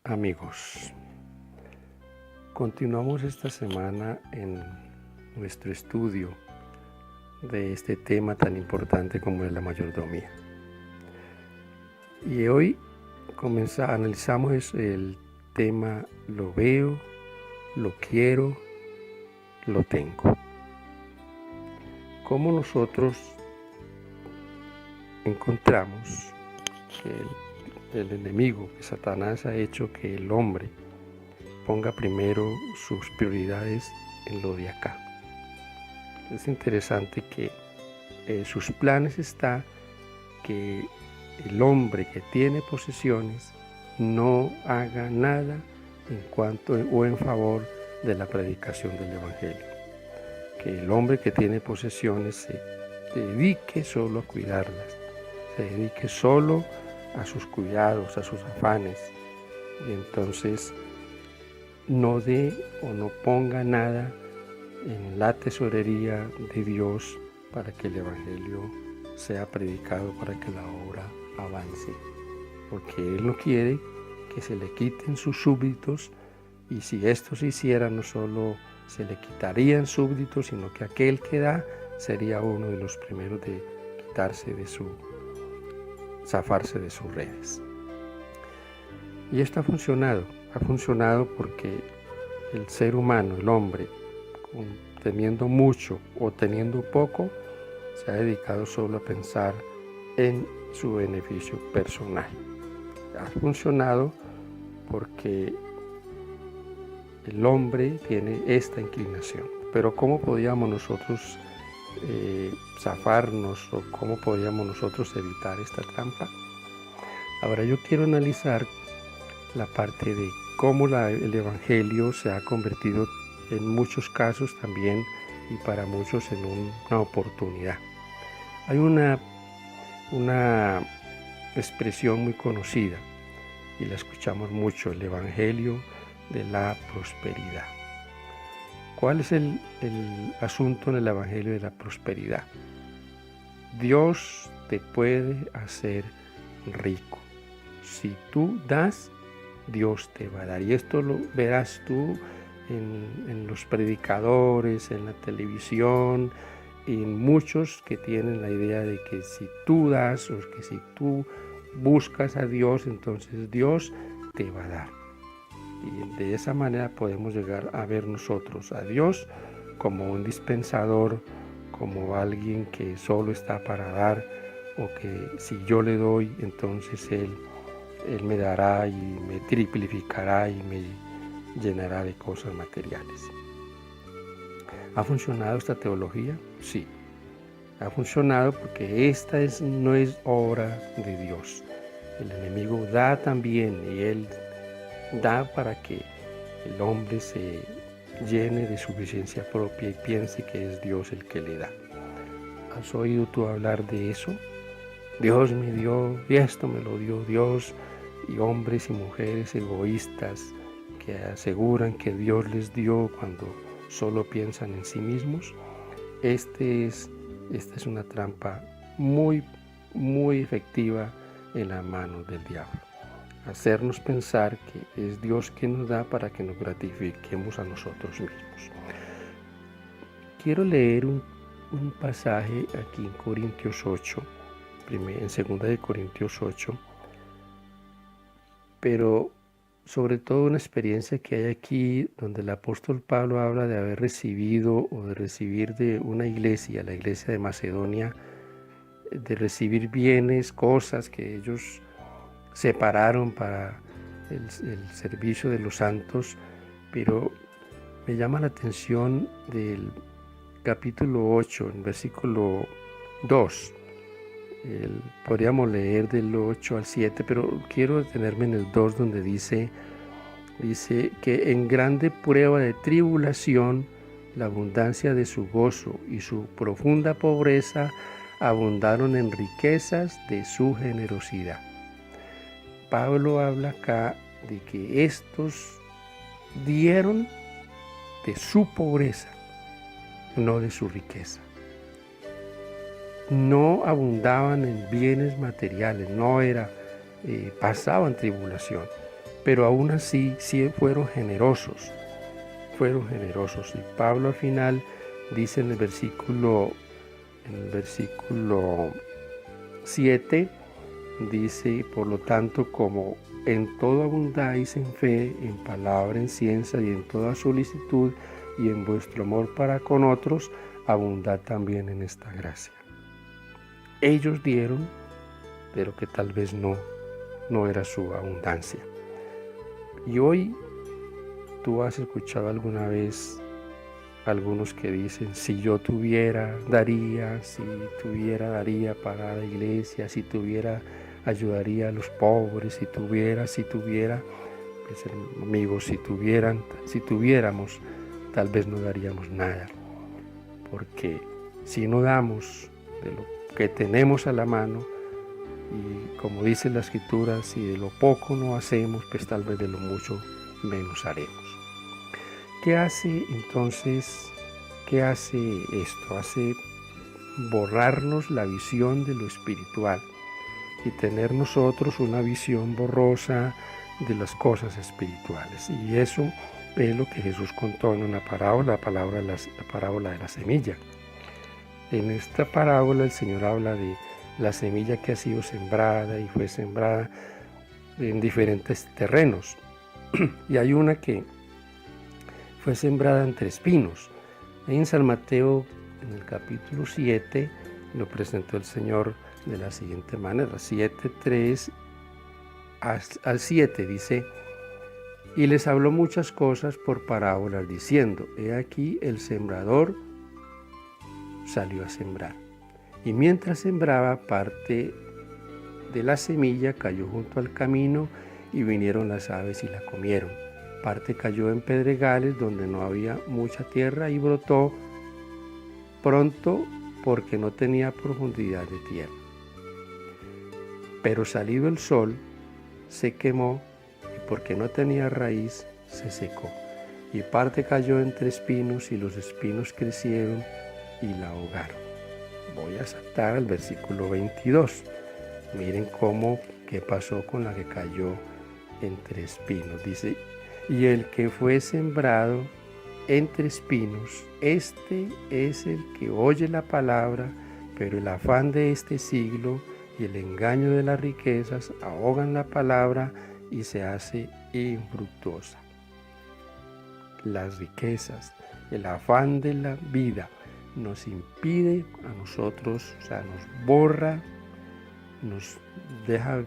Amigos, continuamos esta semana en nuestro estudio de este tema tan importante como es la mayordomía. Y hoy analizamos el tema lo veo, lo quiero, lo tengo. ¿Cómo nosotros encontramos que el enemigo, que Satanás, ha hecho que el hombre ponga primero sus prioridades en lo de acá? Es interesante que sus planes está que el hombre que tiene posesiones no haga nada en cuanto o en favor de la predicación del evangelio. Que el hombre que tiene posesiones se dedique solo a cuidarlas, se dedique solo a sus cuidados, a sus afanes, y entonces no dé o no ponga nada en la tesorería de Dios para que el evangelio sea predicado, para que la obra avance, porque Él no quiere que se le quiten sus súbditos, y si esto se hiciera no solo se le quitarían súbditos, sino que aquel que da sería uno de los primeros de zafarse de sus redes. Y esto ha funcionado porque el ser humano, el hombre, teniendo mucho o teniendo poco, se ha dedicado solo a pensar en su beneficio personal. Ha funcionado porque el hombre tiene esta inclinación. Pero ¿cómo podíamos nosotros zafarnos, o cómo podíamos nosotros evitar esta trampa? Ahora yo quiero analizar la parte de cómo el evangelio se ha convertido en muchos casos también, y para muchos, en una oportunidad. Hay una expresión muy conocida y la escuchamos mucho: el evangelio de la prosperidad. ¿Cuál es el asunto en el evangelio de la prosperidad? Dios te puede hacer rico. Si tú das, Dios te va a dar. Y esto lo verás tú en los predicadores, en la televisión, y en muchos que tienen la idea de que si tú das, o que si tú buscas a Dios, entonces Dios te va a dar. Y de esa manera podemos llegar a ver nosotros a Dios como un dispensador, como alguien que solo está para dar, o que si yo le doy, entonces Él me dará y me triplificará y me llenará de cosas materiales. ¿Ha funcionado esta teología? Sí. Ha funcionado porque esta no es obra de Dios. El enemigo da también, y él da para que el hombre se llene de suficiencia propia y piense que es Dios el que le da. ¿Has oído tú hablar de eso? Dios me dio, y esto me lo dio Dios, y hombres y mujeres egoístas que aseguran que Dios les dio cuando solo piensan en sí mismos. Esta es una trampa muy, muy efectiva en las manos del diablo. Hacernos pensar que es Dios quien nos da para que nos gratifiquemos a nosotros mismos. Quiero leer un pasaje aquí en Corintios 8, en 2 de Corintios 8, pero sobre todo una experiencia que hay aquí, donde el apóstol Pablo habla de haber recibido, o de recibir de una iglesia, la iglesia de Macedonia, de recibir bienes, cosas que ellos separaron para el servicio de los santos. Pero me llama la atención del capítulo 8, en versículo 2. Podríamos leer del 8 al 7, pero quiero detenerme en el 2, donde dice que en grande prueba de tribulación la abundancia de su gozo y su profunda pobreza abundaron en riquezas de su generosidad. Pablo habla acá de que estos dieron de su pobreza, no de su riqueza. No abundaban en bienes materiales, pasaban tribulación, pero aún así sí fueron generosos. Y Pablo al final dice en el versículo 7, dice: por lo tanto, como en todo abundáis en fe, en palabra, en ciencia y en toda solicitud, y en vuestro amor para con otros, abundad también en esta gracia. Ellos dieron, pero que tal vez no era su abundancia. Y hoy tú has escuchado alguna vez algunos que dicen: si yo tuviera, daría, si tuviera, daría para la iglesia, si tuviera, ayudaría a los pobres, si tuviera, pues, amigos, si tuviéramos, tal vez no daríamos nada, porque si no damos de lo que tenemos a la mano, y como dice la Escritura, si de lo poco no hacemos, pues tal vez de lo mucho menos haremos. ¿Qué hace entonces? ¿Qué hace esto? Hace borrarnos la visión de lo espiritual y tener nosotros una visión borrosa de las cosas espirituales. Y eso es lo que Jesús contó en una parábola, la parábola de la semilla. En esta parábola el Señor habla de la semilla que ha sido sembrada y fue sembrada en diferentes terrenos. Y hay una que fue sembrada entre espinos. Ahí en San Mateo, en el capítulo 7, lo presentó el Señor de la siguiente manera: 7:3 al 7 dice: y les habló muchas cosas por parábolas, diciendo: he aquí el sembrador salió a sembrar. Y mientras sembraba, parte de la semilla cayó junto al camino, y vinieron las aves y la comieron. Parte cayó en pedregales donde no había mucha tierra, y brotó pronto porque no tenía profundidad de tierra. Pero salido el sol, se quemó, y porque no tenía raíz, se secó. Y parte cayó entre espinos, y los espinos crecieron y la ahogaron. Voy a saltar al versículo 22. Miren qué pasó con la que cayó entre espinos. Dice: y el que fue sembrado entre espinos, este es el que oye la palabra, pero el afán de este siglo y el engaño de las riquezas ahogan la palabra y se hace infructuosa. Las riquezas, el afán de la vida nos impide a nosotros, nos borra, nos deja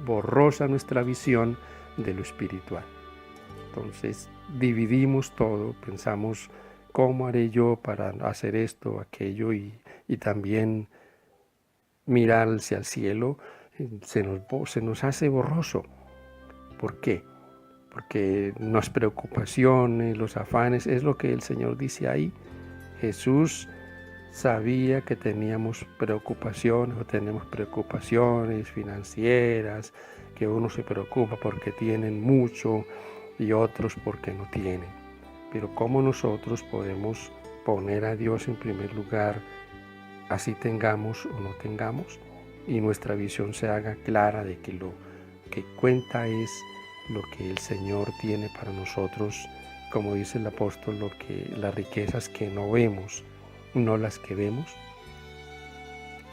borrosa nuestra visión de lo espiritual. Entonces dividimos todo, pensamos: ¿cómo haré yo para hacer esto o aquello? Y también mirar hacia el cielo se nos hace borroso. ¿Por qué? Porque las preocupaciones, los afanes, es lo que el Señor dice ahí. Jesús sabía que teníamos preocupaciones, o tenemos preocupaciones financieras, que uno se preocupa porque tienen mucho y otros porque no tienen. Pero ¿cómo nosotros podemos poner a Dios en primer lugar, así tengamos o no tengamos, y nuestra visión se haga clara de que lo que cuenta es lo que el Señor tiene para nosotros? Como dice el apóstol, las riquezas que no vemos, no las que vemos.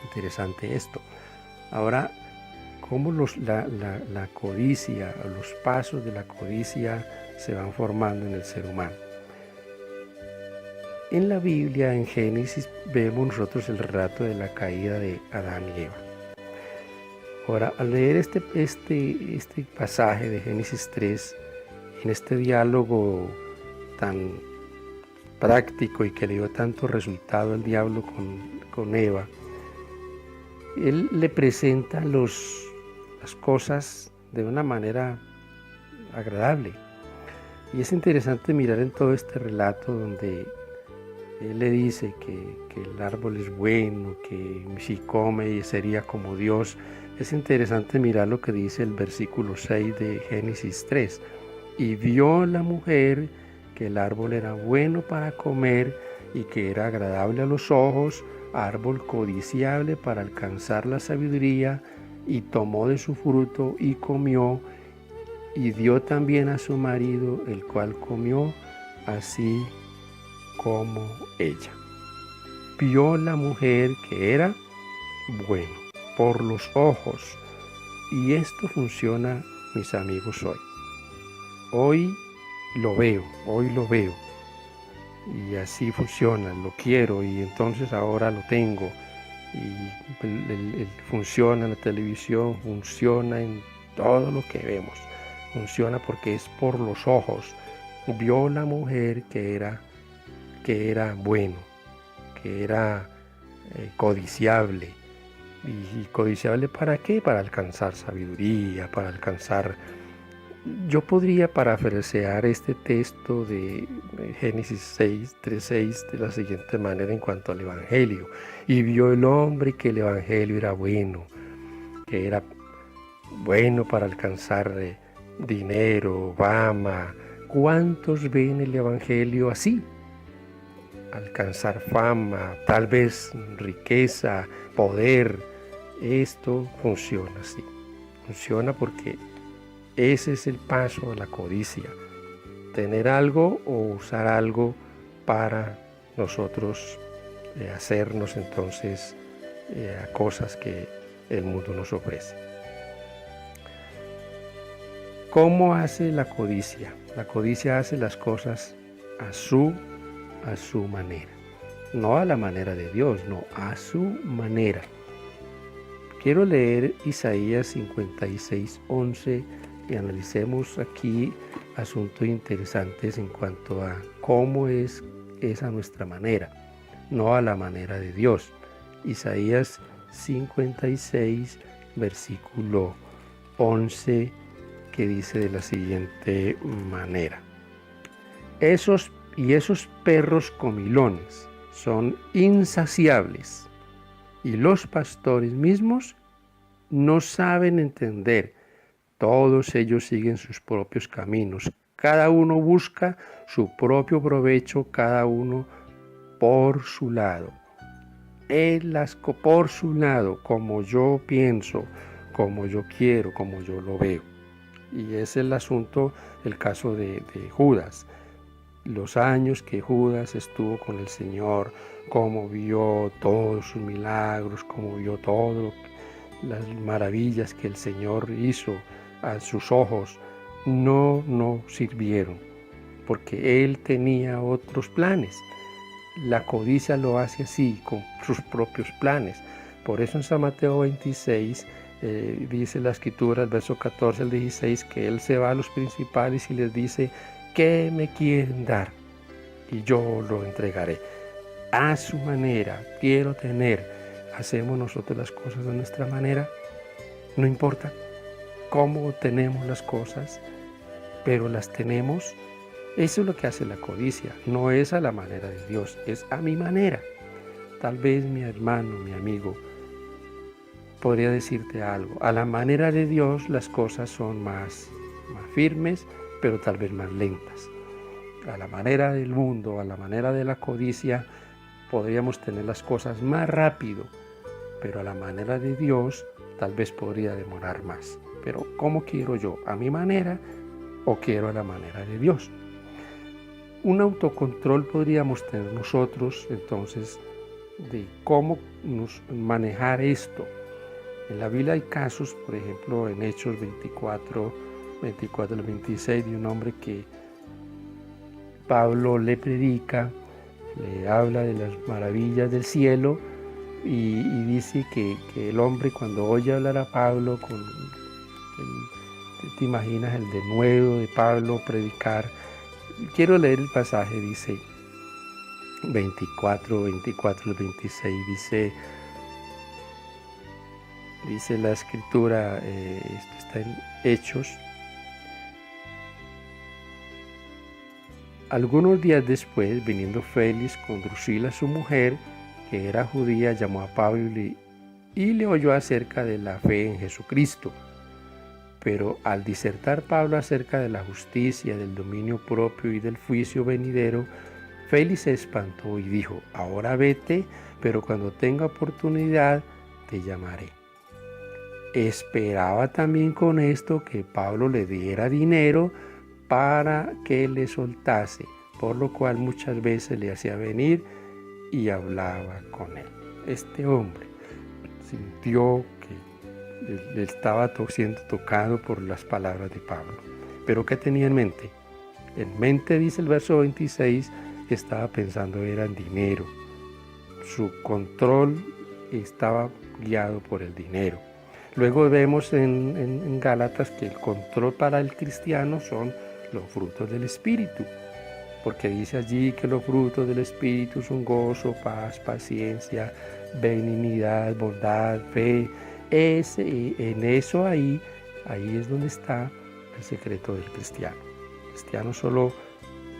Interesante esto. Ahora, ¿cómo la codicia, los pasos de la codicia se van formando en el ser humano? En la Biblia, en Génesis, vemos nosotros el relato de la caída de Adán y Eva. Ahora, al leer este pasaje de Génesis 3, en este diálogo tan práctico y que le dio tanto resultado al diablo con Eva, él le presenta las cosas de una manera agradable. Y es interesante mirar en todo este relato donde él le dice que el árbol es bueno, que si come sería como Dios. Es interesante mirar lo que dice el versículo 6 de Génesis 3. Y vio la mujer que el árbol era bueno para comer y que era agradable a los ojos, árbol codiciable para alcanzar la sabiduría, y tomó de su fruto y comió, y dio también a su marido, el cual comió así como ella. Vio la mujer que era bueno por los ojos, y esto funciona, mis amigos, hoy. Hoy hoy lo veo, y así funciona, lo quiero, y entonces ahora lo tengo, y funciona en la televisión, funciona en todo lo que vemos, funciona porque es por los ojos. Vio la mujer que era bueno, que era codiciable. ¿Y codiciable para qué? Para alcanzar sabiduría, para alcanzar... Yo podría parafrasear este texto de Génesis 6, 3:6 de la siguiente manera en cuanto al Evangelio. Y vio el hombre que el Evangelio era bueno, que era bueno para alcanzar dinero, fama. ¿Cuántos ven el Evangelio así? Alcanzar fama, tal vez riqueza, poder. Esto funciona así. Funciona porque ese es el paso a la codicia. Tener algo o usar algo para nosotros hacernos entonces a cosas que el mundo nos ofrece. ¿Cómo hace la codicia? La codicia hace las cosas a su manera. No a la manera de Dios, no, a su manera. Quiero leer Isaías 56:11 y analicemos aquí asuntos interesantes en cuanto a cómo es a nuestra manera, no a la manera de Dios. Isaías 56, versículo 11, que dice de la siguiente manera: esos perros comilones son insaciables, y los pastores mismos no saben entender. Todos ellos siguen sus propios caminos. Cada uno busca su propio provecho, cada uno por su lado. Él por su lado, como yo pienso, como yo quiero, como yo lo veo. Y es el asunto, el caso de Judas. Los años que Judas estuvo con el Señor, cómo vio todos sus milagros, cómo vio todas las maravillas que el Señor hizo a sus ojos, no sirvieron, porque él tenía otros planes. La codicia lo hace así, con sus propios planes. Por eso en San Mateo 26 dice la Escritura, el verso 14 al 16, que él se va a los principales y les dice: ¿qué me quieren dar? Y yo lo entregaré. A su manera, quiero tener. ¿Hacemos nosotros las cosas de nuestra manera? No importa cómo tenemos las cosas, pero las tenemos. Eso es lo que hace la codicia. No es a la manera de Dios, es a mi manera. Tal vez mi hermano, mi amigo, podría decirte algo. A la manera de Dios las cosas son más firmes, pero tal vez más lentas. A la manera del mundo, a la manera de la codicia, podríamos tener las cosas más rápido, pero a la manera de Dios tal vez podría demorar más. Pero ¿cómo quiero yo? ¿A mi manera o quiero a la manera de Dios? Un autocontrol podríamos tener nosotros entonces de cómo manejar esto. En la Biblia hay casos, por ejemplo, en Hechos 24 al 26, de un hombre que Pablo le predica, le habla de las maravillas del cielo y dice que el hombre, cuando oye hablar a Pablo, te imaginas el denuedo de Pablo predicar. Quiero leer el pasaje, dice 24 al 26, dice la Escritura, esto está en Hechos. Algunos días después, viniendo Félix con Drusila, su mujer, que era judía, llamó a Pablo y le oyó acerca de la fe en Jesucristo. Pero al disertar Pablo acerca de la justicia, del dominio propio y del juicio venidero, Félix se espantó y dijo: ahora vete, pero cuando tenga oportunidad te llamaré. esperaba también con esto que Pablo le diera dinero para que le soltase, por lo cual muchas veces le hacía venir y hablaba con él. Este hombre sintió que él estaba siendo tocado por las palabras de Pablo. ¿Pero qué tenía en mente? En mente, dice el verso 26, estaba pensando era en dinero. Su control estaba guiado por el dinero. Luego vemos en Gálatas que el control para el cristiano son los frutos del Espíritu, porque dice allí que los frutos del Espíritu son gozo, paz, paciencia, benignidad, bondad, fe. En eso ahí es donde está el secreto del cristiano. El cristiano solo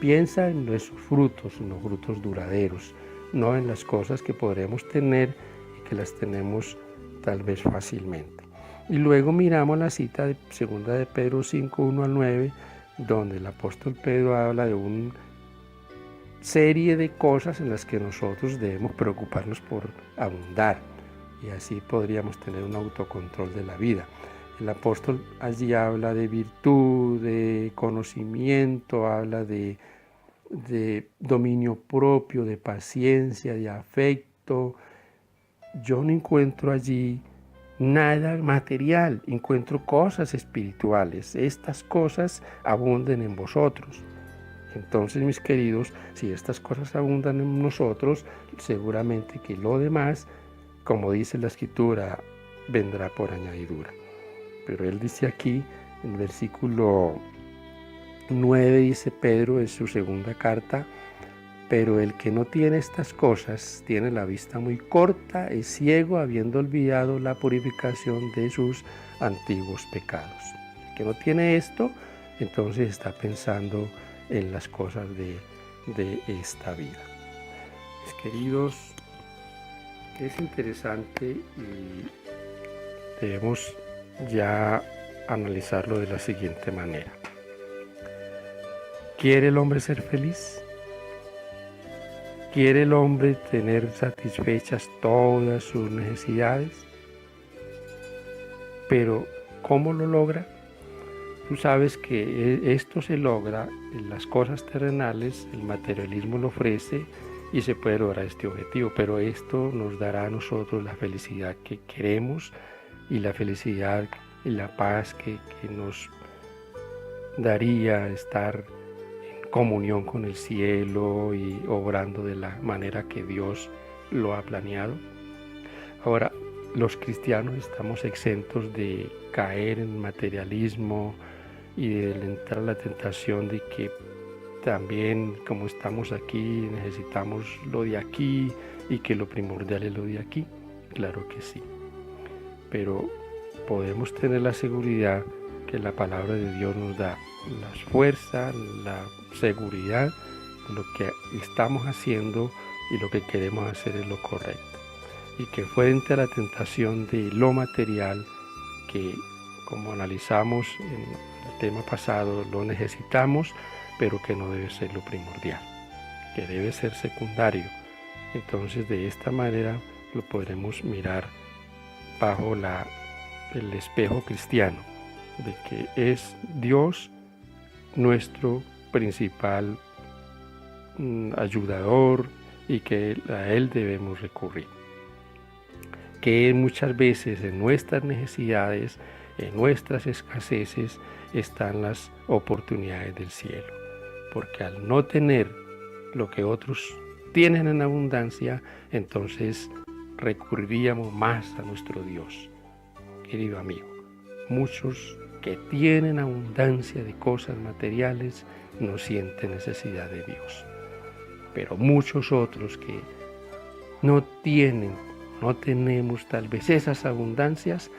piensa en nuestros frutos, en los frutos duraderos, no en las cosas que podremos tener y que las tenemos tal vez fácilmente. Y luego miramos la cita de 2 de Pedro 5, 1 al 9, donde el apóstol Pedro habla de una serie de cosas en las que nosotros debemos preocuparnos por abundar, y así podríamos tener un autocontrol de la vida. El apóstol allí habla de virtud, de conocimiento, habla de dominio propio, de paciencia, de afecto. Yo no encuentro allí nada material, encuentro cosas espirituales. Estas cosas abunden en vosotros. Entonces, mis queridos, si estas cosas abundan en nosotros, seguramente que lo demás, como dice la Escritura, vendrá por añadidura. Pero él dice aquí, en el versículo 9, dice Pedro en su segunda carta: pero el que no tiene estas cosas tiene la vista muy corta, es ciego, habiendo olvidado la purificación de sus antiguos pecados. El que no tiene esto, entonces está pensando en las cosas de esta vida. Mis queridos, es interesante y debemos ya analizarlo de la siguiente manera. ¿Quiere el hombre ser feliz? ¿Quiere el hombre tener satisfechas todas sus necesidades? Pero ¿cómo lo logra? Tú sabes que esto se logra en las cosas terrenales, el materialismo lo ofrece y se puede lograr este objetivo, pero esto nos dará a nosotros la felicidad que queremos y la felicidad y la paz que nos daría estar en comunión con el cielo y obrando de la manera que Dios lo ha planeado. Ahora, los cristianos estamos exentos de caer en materialismo y de entrar a la tentación de que también, como estamos aquí, necesitamos lo de aquí y que lo primordial es lo de aquí. Claro que sí, pero podemos tener la seguridad que la palabra de Dios nos da la fuerza, la seguridad de lo que estamos haciendo y lo que queremos hacer es lo correcto. Y que frente a la tentación de lo material, que como analizamos en el tema pasado, lo necesitamos, pero que no debe ser lo primordial, que debe ser secundario. Entonces de esta manera lo podremos mirar bajo el espejo cristiano, de que es Dios nuestro principal ayudador y que a Él debemos recurrir. Que muchas veces en nuestras necesidades, en nuestras escaseces, están las oportunidades del cielo. Porque al no tener lo que otros tienen en abundancia, entonces recurriríamos más a nuestro Dios. Querido amigo, muchos que tienen abundancia de cosas materiales no sienten necesidad de Dios. Pero muchos otros que no tenemos tal vez esas abundancias,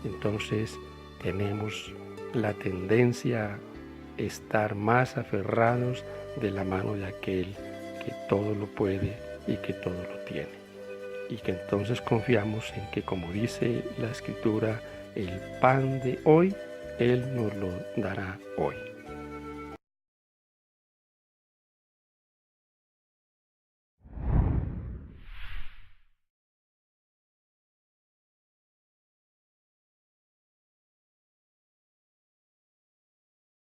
entonces tenemos la tendencia a estar más aferrados de la mano de aquel que todo lo puede y que todo lo tiene. Y que entonces confiamos en que, como dice la Escritura, el pan de hoy, Él nos lo dará hoy.